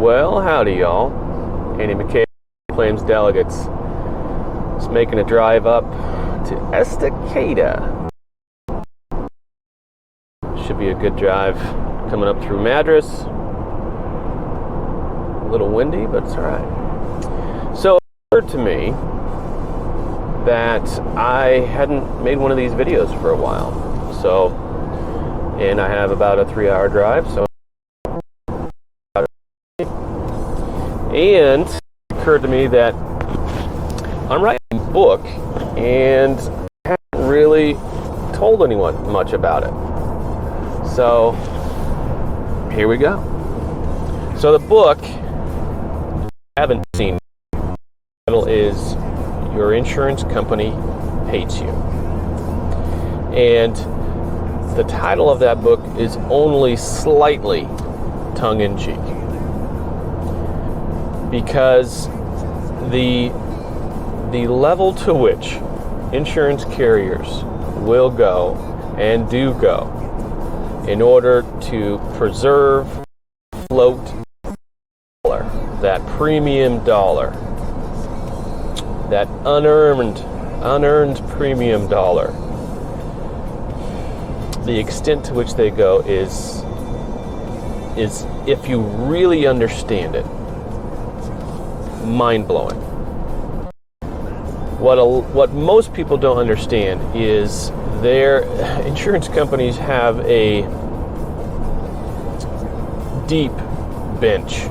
Well, howdy, y'all. Andy McCabe, Claims Delegates. Just making a drive up to Xactimate. Should be a good drive coming up through Madras. A little windy, but it's alright. So, it occurred to me that I hadn't made one of these videos for a while. And I have about a 3-hour drive, so. And it occurred to me that I'm writing a book and I haven't really told anyone much about it. So here we go. So the book, I haven't seen, the title is Your Insurance Company Hates You. And the title of that book is only slightly tongue-in-cheek. Because the level to which insurance carriers will go and do go in order to preserve, float dollar, that premium dollar, that unearned premium dollar, the extent to which they go is if you really understand it, mind-blowing. What most people don't understand is their insurance companies have a deep bench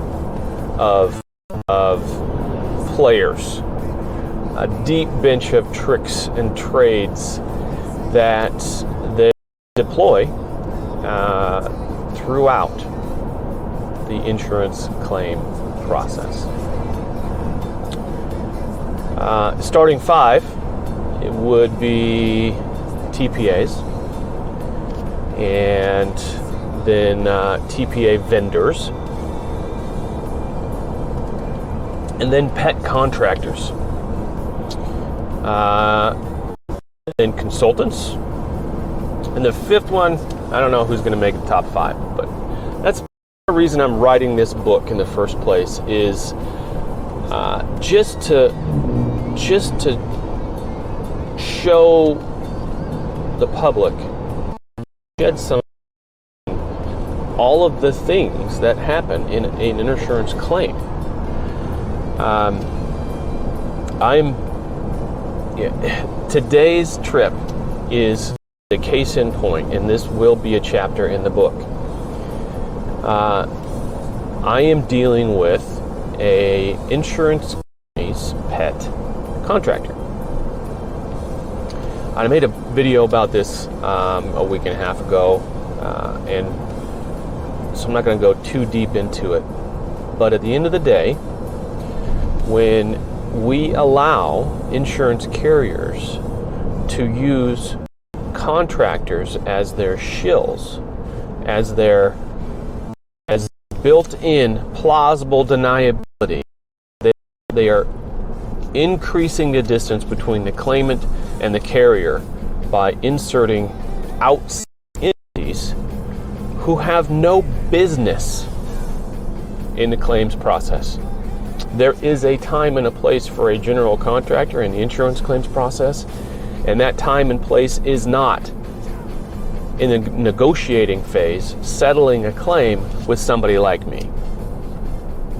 of players, a deep bench of tricks and trades that they deploy throughout the insurance claim process. Starting 5, it would be TPAs, and then TPA vendors, and then pet contractors, then consultants, and the 5th one, I don't know who's going to make the top 5, but that's the reason I'm writing this book in the first place, is just to show the public, shed some all of the things that happen in an insurance claim. Today's trip is the case in point, and this will be a chapter in the book. I am dealing with a insurance company's pet contractor. I made a video about this a week and a half ago, and so I'm not going to go too deep into it. But at the end of the day, when we allow insurance carriers to use contractors as their shills, as built-in plausible deniability, they are increasing the distance between the claimant and the carrier by inserting outside entities who have no business in the claims process. There is a time and a place for a general contractor in the insurance claims process, and that time and place is not in the negotiating phase, settling a claim with somebody like me.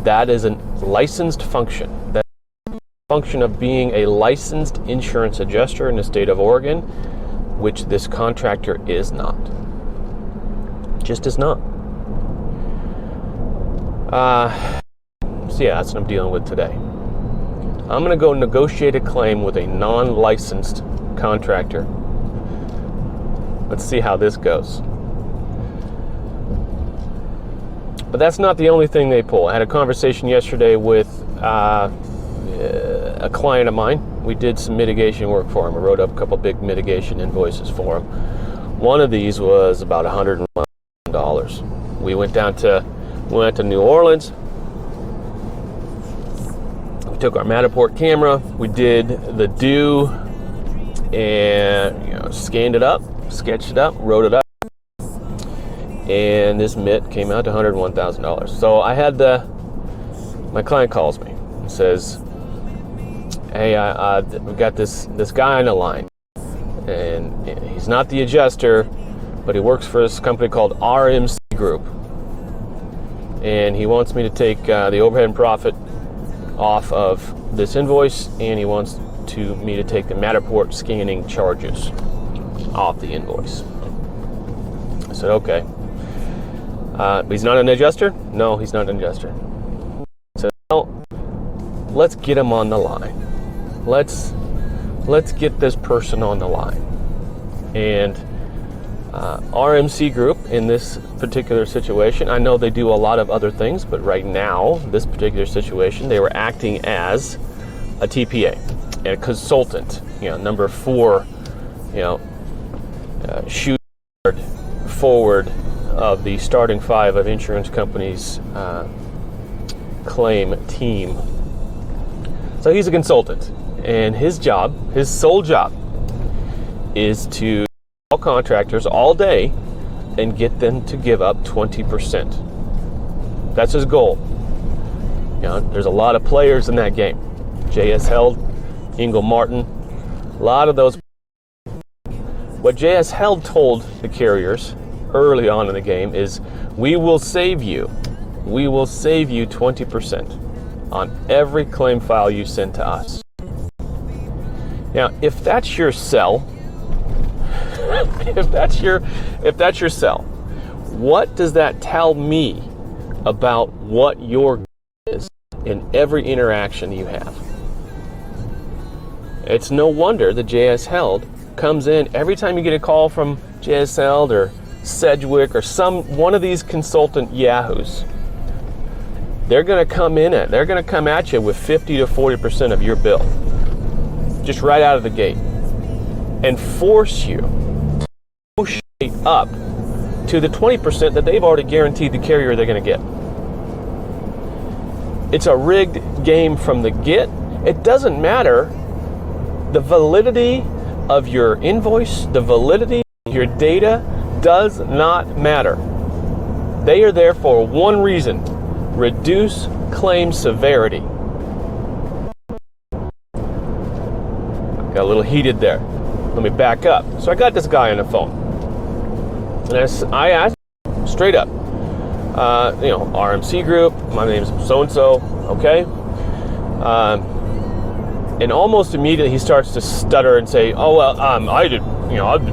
That is a licensed function. That function of being a licensed insurance adjuster in the state of Oregon, which this contractor is not. Just is not. So yeah, that's what I'm dealing with today. I'm going to go negotiate a claim with a non-licensed contractor. Let's see how this goes. But that's not the only thing they pull. I had a conversation yesterday with a client of mine. We did some mitigation work for him. I wrote up a couple big mitigation invoices for him. One of these was about $101. We went to New Orleans. We took our Matterport camera. We did the due and scanned it up, sketched it up, wrote it up. And this MIT came out to $101,000. So I had the my client calls me and says, hey, we've got this guy on the line, and he's not the adjuster, but he works for this company called RMC Group, and he wants me to take the overhead and profit off of this invoice, and he wants me to take the Matterport scanning charges off the invoice. I said, okay. He's not an adjuster? No, he's not an adjuster. I said, well, let's get him on the line. Let's get this person on the line. And RMC Group, in this particular situation, I know they do a lot of other things, but right now, this particular situation, they were acting as a TPA and a consultant, number 4, shoot forward of the starting 5 of insurance companies' claim team. So he's a consultant, and his sole job, is to call contractors all day and get them to give up 20%. That's his goal. There's a lot of players in that game. J.S. Held, Ingle Martin, a lot of those. What J.S. Held told the carriers early on in the game is, we will save you 20% on every claim file you send to us. Now, if that's your sell, if that's your sell, what does that tell me about what your goal is in every interaction you have? It's no wonder that J.S. Held comes in every time you get a call from J.S. Held or Sedgwick or one of these consultant yahoos. They're going to come at you with 50 to 40% of your bill, just right out of the gate, and force you to negotiate up to the 20% that they've already guaranteed the carrier they're going to get. It's a rigged game from the get. It doesn't matter the validity of your invoice, the validity of your data does not matter. They are there for one reason: reduce claim severity. Got a little heated there. Let me back up. So I got this guy on the phone, and I asked straight up, RMC Group, my name's so-and-so, okay? And almost immediately he starts to stutter and say, oh, well, I did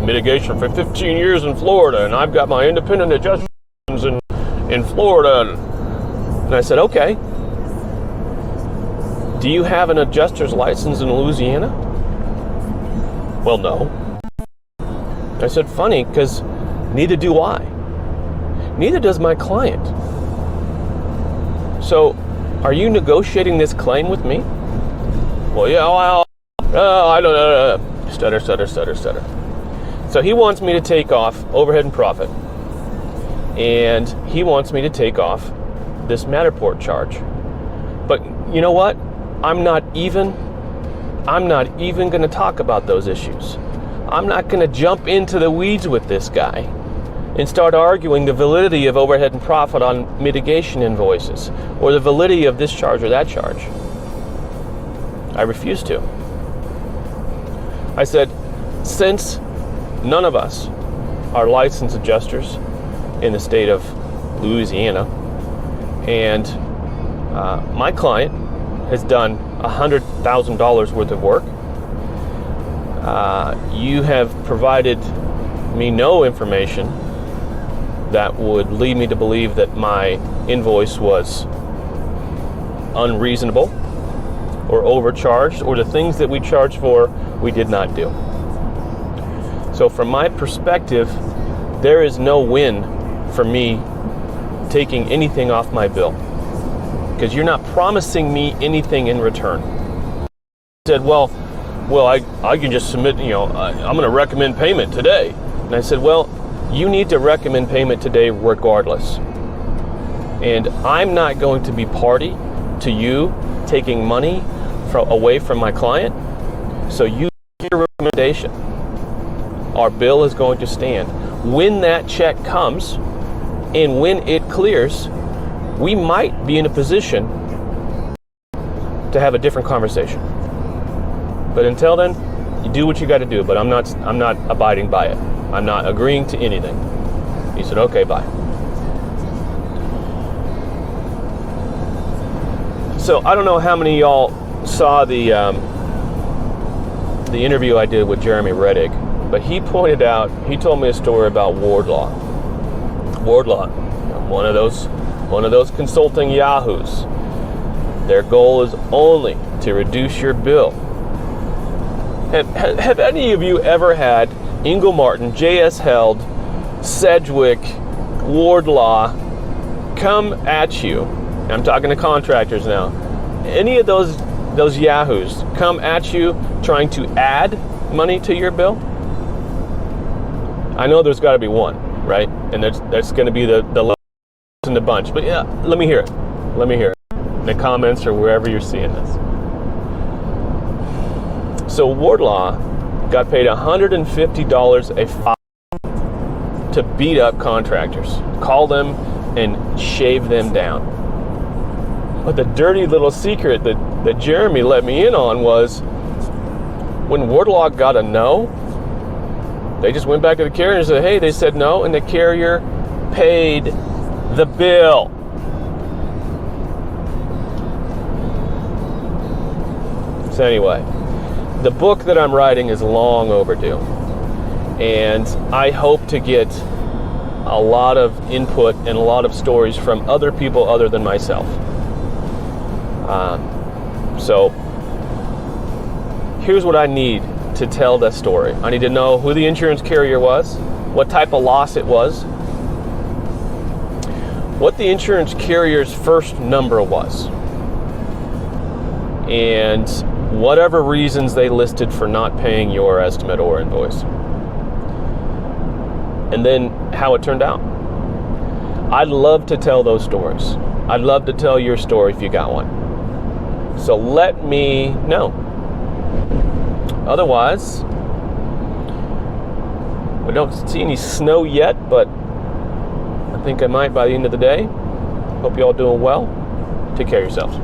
mitigation for 15 years in Florida, and I've got my independent adjustments in Florida. And I said, okay. Do you have an adjuster's license in Louisiana? Well, no. I said, funny, because neither do I. Neither does my client. So, are you negotiating this claim with me? Well, yeah, I don't know. Stutter. So he wants me to take off overhead and profit. And he wants me to take off this Matterport charge. But you know what? I'm not even going to talk about those issues. I'm not going to jump into the weeds with this guy and start arguing the validity of overhead and profit on mitigation invoices, or the validity of this charge or that charge. I refuse to. I said, since none of us are licensed adjusters in the state of Louisiana, and my client has done $100,000 worth of work, you have provided me no information that would lead me to believe that my invoice was unreasonable or overcharged, or the things that we charged for, we did not do. So from my perspective, there is no win for me taking anything off my bill, because you're not promising me anything in return. I said, well, I can just submit, I'm going to recommend payment today. And I said, well, you need to recommend payment today regardless. And I'm not going to be party to you taking money away from my client. So you make your recommendation. Our bill is going to stand. When that check comes and when it clears, we might be in a position to have a different conversation. But until then, you do what you got to do, but I'm not abiding by it. I'm not agreeing to anything. He said, okay, bye. So I don't know how many of y'all saw the interview I did with Jeremy Reddick, but he told me a story about Wardlaw. Wardlaw, one of those consulting yahoos. Their goal is only to reduce your bill. Have any of you ever had Ingle Martin, J.S. Held, Sedgwick, Wardlaw come at you? I'm talking to contractors now. Any of those yahoos come at you trying to add money to your bill? I know there's got to be one, right? And that's going to be the lowest in the bunch. But yeah, let me hear it. Let me hear it in the comments or wherever you're seeing this. So Wardlaw got paid $150 a file to beat up contractors, call them and shave them down. But the dirty little secret that Jeremy let me in on was when Wardlaw got a no, they just went back to the carrier and said, hey, they said no, and the carrier paid the bill. So anyway, the book that I'm writing is long overdue, and I hope to get a lot of input and a lot of stories from other people other than myself. So here's what I need to tell that story. I need to know who the insurance carrier was, what type of loss it was, what the insurance carrier's first number was, and whatever reasons they listed for not paying your estimate or invoice. And then how it turned out. I'd love to tell those stories. I'd love to tell your story if you got one. So let me know. Otherwise, we don't see any snow yet, but I think I might by the end of the day. Hope you all doing well. Take care of yourselves.